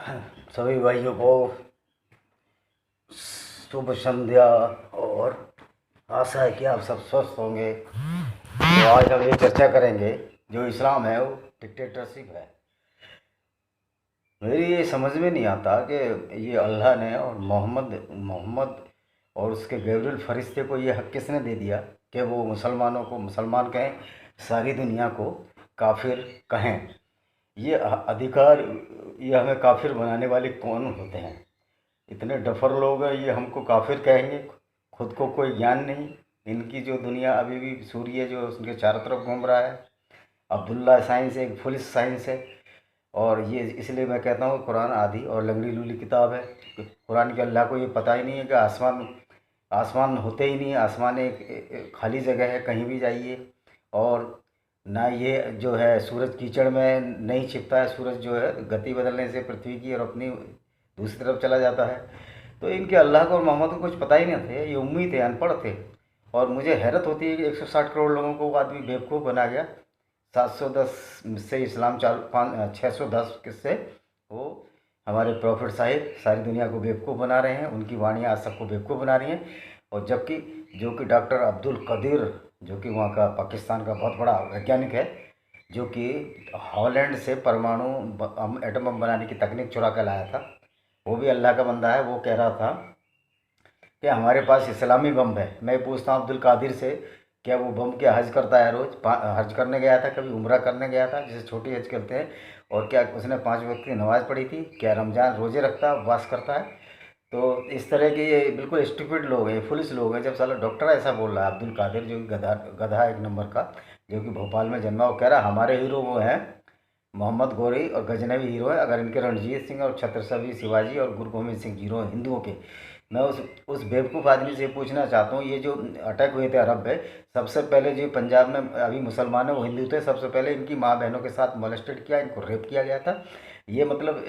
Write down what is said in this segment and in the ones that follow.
सभी भाइयों को शुभ संध्या। और आशा है कि आप सब स्वस्थ होंगे। तो आज हम ये चर्चा करेंगे, जो इस्लाम है वो डिक्टेटरशिप है। मेरी ये समझ में नहीं आता कि ये अल्लाह ने और मोहम्मद मोहम्मद और उसके गैब्रियल फरिश्ते को ये हक किसने दे दिया कि वो मुसलमानों को मुसलमान कहें, सारी दुनिया को काफिर कहें। ये अधिकार, ये हमें काफिर बनाने वाले कौन होते हैं? इतने डफर लोग हैं, ये हमको काफिर कहेंगे। खुद को कोई ज्ञान नहीं। इनकी जो दुनिया अभी भी सूर्य जो उसके चारों तरफ घूम रहा है। अब्दुल्ला साइंस एक फुलिस साइंस है। और ये इसलिए मैं कहता हूँ कुरान आधी और लंगड़ी लूली किताब है। कुरान के अल्लाह को ये पता ही नहीं है कि आसमान आसमान होते ही नहीं। आसमान एक खाली जगह है, कहीं भी जाइए। और ना ये जो है सूरज कीचड़ में नहीं छिपता है। सूरज जो है गति बदलने से पृथ्वी की और अपनी दूसरी तरफ चला जाता है। तो इनके अल्लाह को और मोहम्मद को कुछ पता ही नहीं थे। ये उम्मी थे, अनपढ़ थे। और मुझे हैरत होती है कि 160 करोड़ लोगों को वो आदमी बेवकूफ़ बना गया। 710 से इस्लाम चालू, 610 किससे वो हमारे प्रॉफिट साहिब सारी दुनिया को बेवकूफ़ बना रहे हैं। उनकी वाणियाँ आज सबको बेवकूफ़ बना रही हैं। और जबकि जो कि डॉक्टर अब्दुल कदीर, जो कि वहाँ का पाकिस्तान का बहुत बड़ा वैज्ञानिक है, जो कि हॉलैंड से परमाणु एटम बम बनाने की तकनीक चुरा कर लाया था, वो भी अल्लाह का बंदा है। वो कह रहा था कि हमारे पास इस्लामी बम है। मैं पूछता हूँ अब्दुल कादिर से, क्या वो बम क्या हज करता है? रोज़ हज करने गया था, कभी उम्रा करने गया था जिसे छोटी हज करते हैं? और क्या उसने 5 वक्त की नमाज़ पढ़ी थी? क्या रमज़ान रोज़े रखता है, उपवास करता है? तो इस तरह के ये बिल्कुल स्टूपिड लोग हैं, फुलिस लोग हैं। जब साला डॉक्टर ऐसा बोल रहा है, अब्दुल कादिर जो कि गधा गधा एक नंबर का, जो कि भोपाल में जन्मा, वो कह रहा है हमारे हीरो वो हैं मोहम्मद गौरी और गजनवी हीरो है। अगर इनके रणजीत सिंह और छत्रछावी शिवाजी और गुरु गोविंद सिंह हीरो हैं हिंदुओं के। मैं उस बेवकूफ़ आदमी से पूछना चाहता हूँ, ये जो अटैक हुए थे अरब में, सबसे पहले जो पंजाब में अभी मुसलमान है वो हिंदू थे। सबसे पहले इनकी माँ बहनों के साथ मोलेस्टेड किया, इनको रेप किया गया था। ये मतलब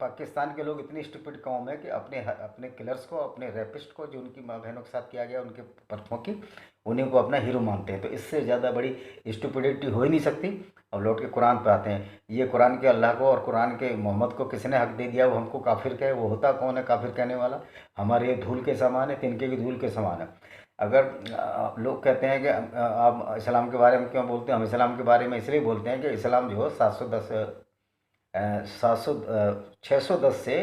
पाकिस्तान के लोग इतनी स्टूपिड कौम है कि अपने अपने किलर्स को, अपने रेपिस्ट को, जो उनकी माँ बहनों के साथ किया गया उनके परखों की, उन्हीं को अपना हीरो मानते हैं। तो इससे ज़्यादा बड़ी स्टूपिडिटी हो ही नहीं सकती। अब लौट के कुरान पे आते हैं। ये कुरान के अल्लाह को और कुरान के मोहम्मद को किसने हक दे दिया वो हमको काफिर कहे? वो होता कौन है काफिर कहने वाला? हमारे ये धूल के समान है, तिनके की धूल के समान है। अगर लोग कहते हैं कि आप इस्लाम के बारे में क्यों बोलते हैं, हम इस्लाम के बारे में इसलिए बोलते हैं कि इस्लाम जो 710 700 610 से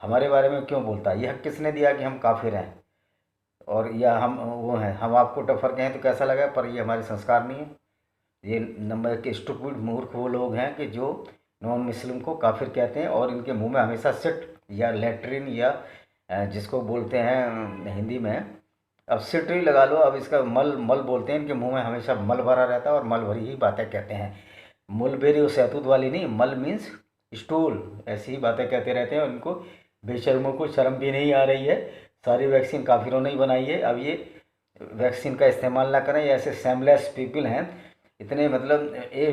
हमारे बारे में क्यों बोलता है? ये हक किसने दिया कि हम काफिर हैं? और या हम वो हैं, हम आपको टफर कहें तो कैसा लगा? पर ये हमारे संस्कार नहीं है। ये नंबर के स्टूपिड मूर्ख वो लोग हैं कि जो नॉन मुस्लिम को काफिर कहते हैं। और इनके मुंह में हमेशा सिट या लेटरिन या जिसको बोलते हैं हिंदी में, अब सिट ही लगा लो, अब इसका मल मल बोलते हैं। इनके मुंह में हमेशा मल भरा रहता है और मल भरी ही बातें कहते हैं। मुलबेरी और सहतूत वाली नहीं, मल मीन्स स्टूल। ऐसी ही बातें कहते रहते हैं और इनको बेशर्मों को शर्म भी नहीं आ रही है। सारी वैक्सीन काफिरों ने ही बनाई है। अब ये वैक्सीन का इस्तेमाल ना करें। ये ऐसे सेमलेस पीपल हैं, इतने मतलब ये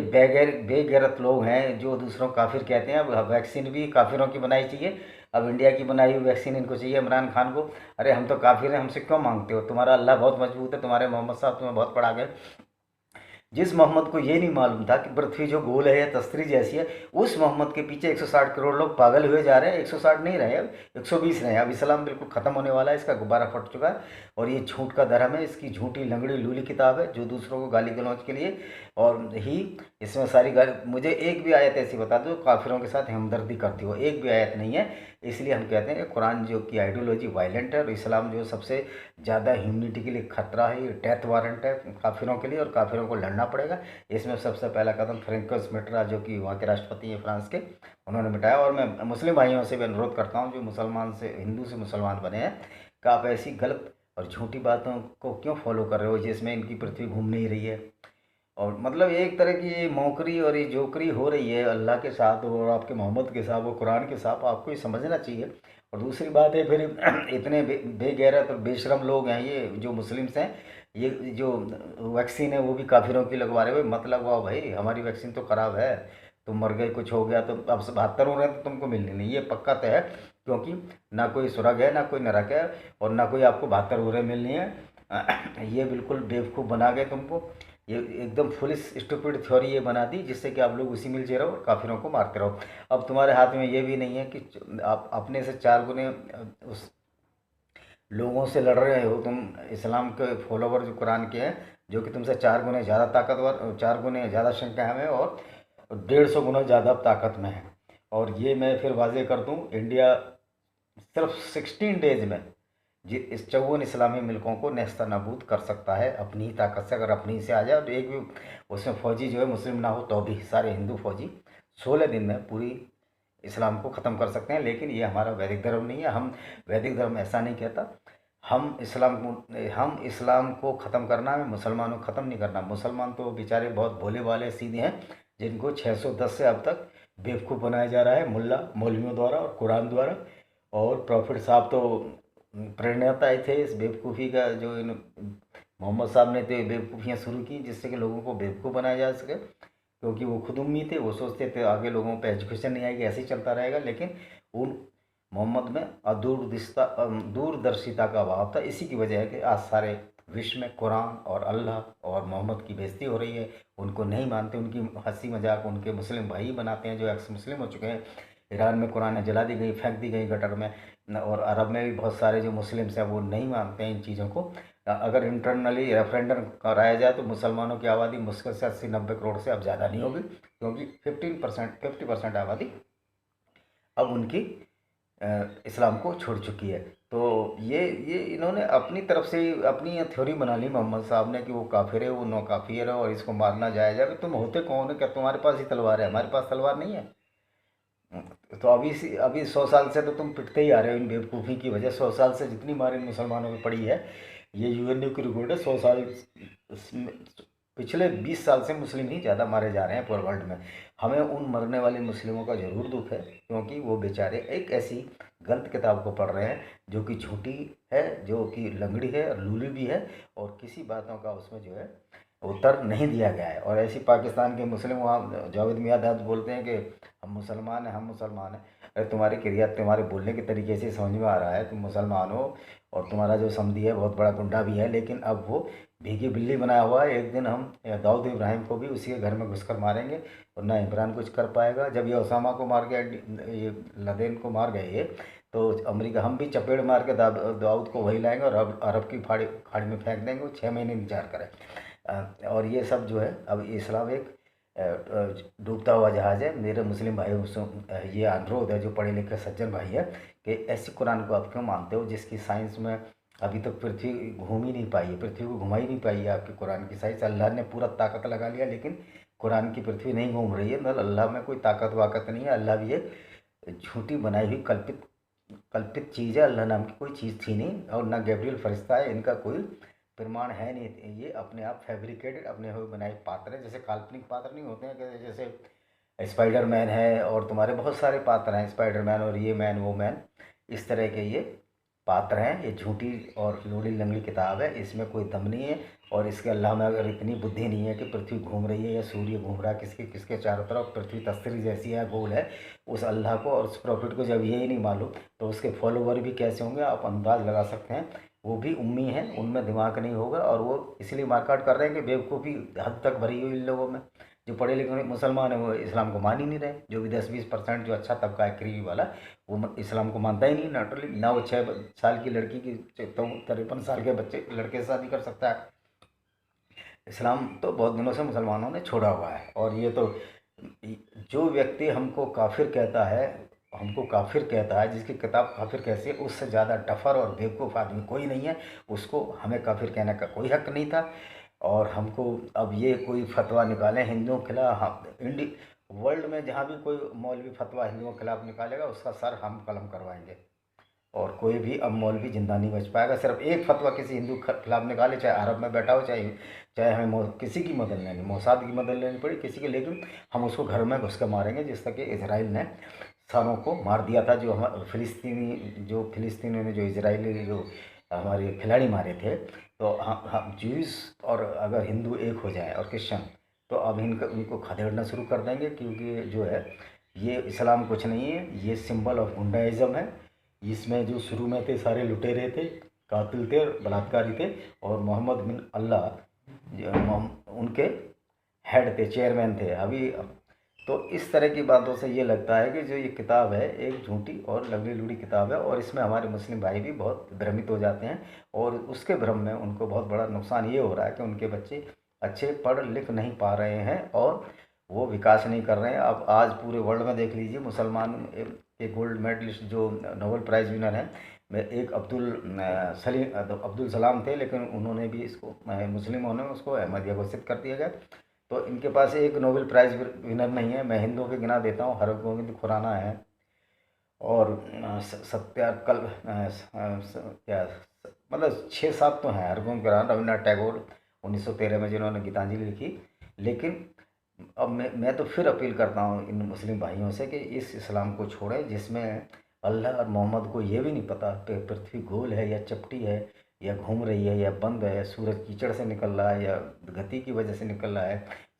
बेगैरत लोग हैं जो दूसरों को काफिर कहते हैं। अब वैक्सीन भी काफिरों की बनाई चाहिए। अब इंडिया की बनाई हुई वैक्सीन इनको चाहिए, इमरान खान को। अरे हम तो काफिर हैं, हमसे क्यों मांगते हो? तुम्हारा अल्लाह बहुत मजबूत है, तुम्हारे मोहम्मद साहब तुम्हें बहुत पढ़ा गए। जिस मोहम्मद को ये नहीं मालूम था कि पृथ्वी जो गोल है या तस्तरी जैसी है, उस मोहम्मद के पीछे 160 करोड़ लोग पागल हुए जा रहे हैं। 160 नहीं रहे, अब 120 रहे। अब इस्लाम बिल्कुल ख़त्म होने वाला है, इसका गुब्बारा फट चुका है। और ये झूठ का धर्म है, इसकी झूठी लंगड़ी लूली किताब है जो दूसरों को गाली गलौज के लिए और ही इसमें सारी गाली। मुझे एक भी आयत ऐसी बता दो काफिरों के साथ हमदर्दी करती हो, एक भी आयत नहीं है। इसलिए हम कहते हैं कि कुरान जो की आइडियोलॉजी वायलेंट है और इस्लाम जो सबसे ज़्यादा ह्यूमनिटी के लिए खतरा है, ये डेथ वारंट है काफिरों के लिए और काफिरों को लड़ना पड़ेगा। इसमें सबसे पहला कदम फ्रेंकोस मित्रा, जो कि वहाँ के राष्ट्रपति हैं फ्रांस के, उन्होंने मिटाया। और मैं मुस्लिम भाइयों से भी अनुरोध करता हूँ जो मुसलमान से हिंदू से मुसलमान बने हैं, कि आप ऐसी गलत और झूठी बातों को क्यों फॉलो कर रहे हो जिसमें इनकी पृथ्वी घूम नहीं रही है? और मतलब एक तरह की ये मौकरी और ये जोकरी हो रही है अल्लाह के साथ और आपके मोहम्मद के साथ और कुरान के साथ। आपको ये समझना चाहिए। और दूसरी बात है फिर इतने बेगैरत और बेशरम लोग हैं ये जो मुस्लिम्स हैं। ये जो वैक्सीन है वो भी काफिरों की लगवा रहे हो। मत लगवाओ भाई, हमारी वैक्सीन तो ख़राब है। तुम मर गए, कुछ हो गया तो अब 72 हो रहे हैं तो तुमको मिलनी नहीं, ये पक्का तय है। क्योंकि ना कोई स्वर्ग है, ना कोई नरक है, और ना कोई आपको 72 हो रहे मिलनी है। ये बिल्कुल बेवकूफ़ बना गए तुमको। ये एकदम फुलिश स्टूपिड थ्योरी ये बना दी, जिससे कि आप लोग उसी में उलझे रहो और काफिरों को मारते रहो। अब तुम्हारे हाथ में ये भी नहीं है कि आप अपने से 4 गुने उस लोगों से लड़ रहे हो तुम, इस्लाम के फॉलोवर जो कुरान के हैं, जो कि तुमसे 4 गुने ज़्यादा ताकतवर, 4 गुने ज़्यादा संख्या में और 150 गुना ज़्यादा ताकत में है। और ये मैं फिर वाजे कर दूँ, इंडिया सिर्फ 16 डेज में इस 54 इस्लामी मुल्कों को नेस्ता नाबूद कर सकता है अपनी ही ताकत से। अगर अपनी से आ जाए तो एक भी उसमें फौजी जो है मुस्लिम ना हो तो भी सारे हिंदू फौजी 16 दिन में पूरी इस्लाम को ख़त्म कर सकते हैं। लेकिन ये हमारा वैदिक धर्म नहीं है। हम वैदिक धर्म ऐसा नहीं कहता। हम इस्लाम को ख़त्म करना है, मुसलमानों को ख़त्म नहीं करना। मुसलमान तो बेचारे बहुत भोले भाले सीधे हैं, जिनको 610 से अब तक बेवकूफ़ बनाया जा रहा है मुल्ला मौलवियों द्वारा और कुरान द्वारा। और प्रॉफिट साहब तो प्रेरणाता ही थे इस बेवकूफ़ी का, जो इन मोहम्मद साहब ने तो बेवकूफ़ियाँ शुरू की जिससे कि लोगों को बेवकूफ़ बनाया जा सके, क्योंकि वो खुद उम्मी थे। वो सोचते थे आगे लोगों पे एजुकेशन नहीं आएगी, ऐसे ही चलता रहेगा। लेकिन उन मोहम्मद में दूरदर्शिता का अभाव था। इसी की वजह है कि आज सारे विश्व में कुरान और अल्लाह और मोहम्मद की बेइज्जती हो रही है। उनको नहीं मानते, उनकी हंसी मजाक उनके मुस्लिम भाई बनाते हैं जो एक्स मुस्लिम हो चुके हैं। ईरान में कुरान जला दी गई, फेंक दी गई गटर में। और अरब में भी बहुत सारे जो मुस्लिम्स हैं वो नहीं मानते हैं इन चीज़ों को। अगर इंटरनली रेफरेंडम कराया जाए तो मुसलमानों की आबादी मुश्किल से 80-90 करोड़ से अब ज़्यादा नहीं होगी, क्योंकि 50% आबादी अब उनकी इस्लाम को छोड़ चुकी है। तो ये इन्होंने अपनी तरफ से अपनी थ्योरी बना ली मोहम्मद साहब ने कि वो काफिर है, वो नौ काफिर है और इसको मारना जायज़ है। तुम होते कौन हो? क्या तुम्हारे पास ही तलवार है? हमारे पास तलवार नहीं है। तो अभी 100 साल से तो तुम पिटते ही आ रहे हो इन बेवकूफ़ी की वजह। 100 साल से जितनी मार इन मुसलमानों में पड़ी है, ये यूएनओ की रिकॉर्ड है। 100 साल पिछले 20 साल से मुस्लिम ही ज़्यादा मारे जा रहे हैं पूरे वर्ल्ड में। हमें उन मरने वाले मुस्लिमों का ज़रूर दुख है, क्योंकि वो बेचारे एक ऐसी गलत किताब को पढ़ रहे हैं जो कि झूठी है, जो कि लंगड़ी है और लूली भी है, और किसी बातों का उसमें जो है उत्तर नहीं दिया गया है। और ऐसी पाकिस्तान के मुस्लिम वहाँ जावेद मियां बोलते हैं कि हम मुसलमान हैं, हम मुसलमान हैं। अरे तुम्हारी क्रिया, तुम्हारे बोलने के तरीके से समझ में आ रहा है तुम मुसलमान हो, और तुम्हारा जो समधी है बहुत बड़ा गुंडा भी है। लेकिन अब वो भीगी बिल्ली बनाया हुआ है। एक दिन हम दाऊद इब्राहिम को भी उसी के घर में घुसकर मारेंगे और ना इमरान कुछ कर पाएगा। जब ये ओसामा को मार गया, ये लदेन को मार गए ये, तो अमेरिका हम भी चपेट मार के दाऊद को वही लाएंगे और अरब की खाड़ी में फेंक देंगे। वो 6 महीने इंतजार करें। और ये सब जो है, अब इस्लाम एक डूबता हुआ जहाज़ है। मेरे मुस्लिम भाइयों से ये अनुरोध है, जो पढ़े लिखे सज्जन भाई है, कि ऐसी कुरान को आप क्यों मानते हो जिसकी साइंस में अभी तक पृथ्वी घूम ही नहीं पाई है, पृथ्वी को घुमा ही नहीं पाई है आपकी कुरान की साइंस। अल्लाह ने पूरा ताकत लगा लिया, लेकिन कुरान की पृथ्वी नहीं घूम रही है। मतलब अल्लाह में कोई ताकत वाकत नहीं है। अल्लाह भी एक झूठी बनाई हुई कल्पित कल्पित चीज़ है। अल्लाह नाम की कोई चीज़ थी नहीं, और ना गैब्रियल फरिश्ता है। इनका कोई प्रमाण है नहीं। ये अपने आप फैब्रिकेटेड, अपने हुए बनाए पात्र हैं। जैसे काल्पनिक पात्र नहीं होते हैं कि जैसे स्पाइडरमैन है और तुम्हारे बहुत सारे पात्र हैं, स्पाइडरमैन और ये मैन वो मैन, इस तरह के ये पात्र हैं। ये झूठी और लूली लंगड़ी किताब है, इसमें कोई दम नहीं है। और इसके अल्लाह में अगर इतनी बुद्धि नहीं है कि पृथ्वी घूम रही है या सूर्य घूम रहा है किसके किसके चारों तरफ, पृथ्वी तस्तरी जैसी है, गोल है, उस अल्लाह को और उस प्रॉफिट को जब यही नहीं मालूम तो उसके फॉलोवर भी कैसे होंगे? आप अंदाज़ लगा सकते हैं। वो भी उम्मी हैं, उनमें दिमाग नहीं होगा, और वो इसलिए मार्कआउट कर रहे हैं कि बेवकूफ़ी हद तक भरी हुई इन लोगों में। जो पढ़े लिखे मुसलमान हैं वो इस्लाम को मान ही नहीं रहे। जो भी 10-20% जो अच्छा तबका है क्रीमी वाला, वो इस्लाम को मानता ही नहीं। नेचुरली ना वो 6 साल की लड़की की 53 साल के बच्चे लड़के से शादी कर सकता है। इस्लाम तो बहुत दिनों से मुसलमानों ने छोड़ा हुआ है। और ये तो जो व्यक्ति हमको काफिर कहता है, जिसकी किताब काफिर कहती है, उससे ज़्यादा डफर और बेवकूफ़ आदमी कोई नहीं है। उसको हमें काफिर कहने का कोई हक नहीं था। और हमको अब ये कोई फतवा निकालें हिंदुओं के खिलाफ, वर्ल्ड में जहाँ भी कोई मौलवी फतवा हिंदुओं के खिलाफ निकालेगा उसका सर हम कलम करवाएंगे। और कोई भी अब मौलवी जिंदा नहीं बच पाएगा। सिर्फ एक फतवा किसी हिंदू के खिलाफ निकाले, चाहे अरब में बैठा हो, चाहे चाहे हमें किसी की मदद लेनी, मोसाद की मदद लेनी पड़ी किसी की, लेकिन हम उसको घर में घुस कर मारेंगे। जिस तक कि इसराइल ने सारों को मार दिया था। जो हम फिलिस्तीनियों ने जो इजरायली जो हमारे खिलाड़ी मारे थे, तो हम ज्यूस और अगर हिंदू एक हो जाए और क्रिश्चन, तो अब उनको खदेड़ना शुरू कर देंगे। क्योंकि जो है ये इस्लाम कुछ नहीं है, ये सिंबल ऑफ गुंडाइज़म है। इसमें जो शुरू में थे सारे लुटेरे थे, कातिल थे, बलात्कारी थे, और मोहम्मद बिन अल्लाह उनके हेड थे, चेयरमैन थे अभी। तो इस तरह की बातों से ये लगता है कि जो ये किताब है एक झूठी और लगड़ी लुड़ी किताब है, और इसमें हमारे मुस्लिम भाई भी बहुत भ्रमित हो जाते हैं, और उसके भ्रम में उनको बहुत बड़ा नुकसान ये हो रहा है कि उनके बच्चे अच्छे पढ़ लिख नहीं पा रहे हैं और वो विकास नहीं कर रहे हैं। अब आज पूरे वर्ल्ड में देख लीजिए, मुसलमान के गोल्ड मेडलिस्ट जो नोबेल प्राइज़ विनर हैं, एक अब्दुल सलाम थे, लेकिन उन्होंने भी इसको मुस्लिमों ने उसको अहमदिया घोषित कर दिया गया। तो इनके पास एक नोबेल प्राइज़ विनर नहीं है। मैं हिंदुओं के गिना देता हूँ, हरगोविंद खुराना है, और सत्यार्थ क्या मतलब 6-7 तो हैं, हरगोविंद खुराना, रविन्द्रनाथ टैगोर 1913 में जिन्होंने गीतांजलि लिखी। लेकिन अब मैं तो फिर अपील करता हूँ इन मुस्लिम भाइयों से कि इस इस्लाम को छोड़ें जिसमें अल्लाह और मोहम्मद को ये भी नहीं पता कि पृथ्वी गोल है या चपटी है, या घूम रही है या बंद है, सूरज कीचड़ से निकल रहा है या गति की वजह से निकल रहा है,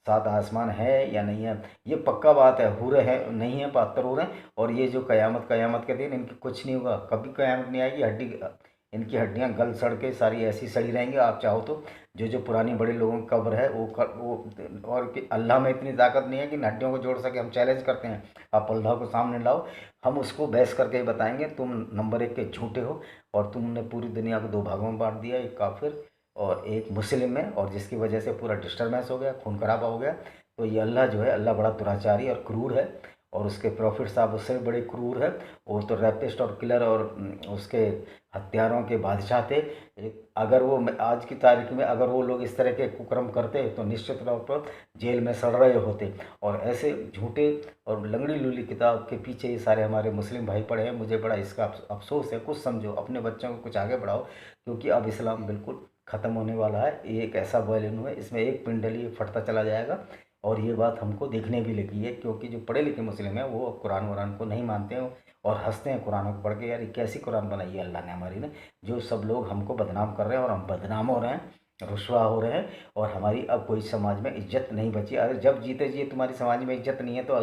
सात आसमान है या नहीं है, ये पक्का बात है। हुरे हैं नहीं है, 72 हो रहे हैं। और ये जो कयामत के दिन इनकी कुछ नहीं होगा, कभी कयामत नहीं आएगी। इनकी हड्डियां गल सड़ के सारी ऐसी सड़ी रहेंगी। आप चाहो तो जो पुरानी बड़े लोगों की कब्र है वो और कि अल्लाह में इतनी ताकत नहीं है कि इन हड्डियों को जोड़ सके। हम चैलेंज करते हैं, आप अल्लाह को सामने लाओ, हम उसको बहस करके ही बताएंगे तुम नंबर 1 के झूठे हो, और तुमने पूरी दुनिया को 2 भागों में बांट दिया, एक काफिर और एक मुस्लिम में, और जिसकी वजह से पूरा डिस्टर्बेंस हो गया, खून खराबा हो गया। तो ये अल्लाह जो है, अल्लाह बड़ा दुराचारी और क्रूर है, और उसके प्रॉफिट साहब उससे भी बड़े क्रूर है। वो तो रैपिस्ट और किलर और उसके हत्यारों के बादशाह थे। अगर वो आज की तारीख में अगर वो लोग इस तरह के कुकर्म करते तो निश्चित तौर पर जेल में सड़ रहे होते। और ऐसे झूठे और लंगड़ी लूली किताब के पीछे ये सारे हमारे मुस्लिम भाई पड़े हैं। मुझे बड़ा इसका अफसोस है। कुछ समझो, अपने बच्चों को कुछ आगे बढ़ाओ, क्योंकि अब इस्लाम बिल्कुल ख़त्म होने वाला है। ये एक ऐसा वॉल्यूम है, इसमें एक पिंडली ये फटता चला जाएगा। और ये बात हमको देखने भी लगी है, क्योंकि जो पढ़े लिखे मुस्लिम हैं वो कुरान वरान को नहीं मानते हैं और हंसते हैं कुरान को पढ़ के। यार ये कैसी कुरान बनाई है अल्लाह ने हमारी ने, जो सब लोग हमको बदनाम कर रहे हैं और हम बदनाम हो रहे हैं, रुसवा हो रहे हैं, और हमारी अब कोई समाज में इज्जत नहीं बची। अरे जब जीते जी तुम्हारी समाज में इज्जत नहीं है तो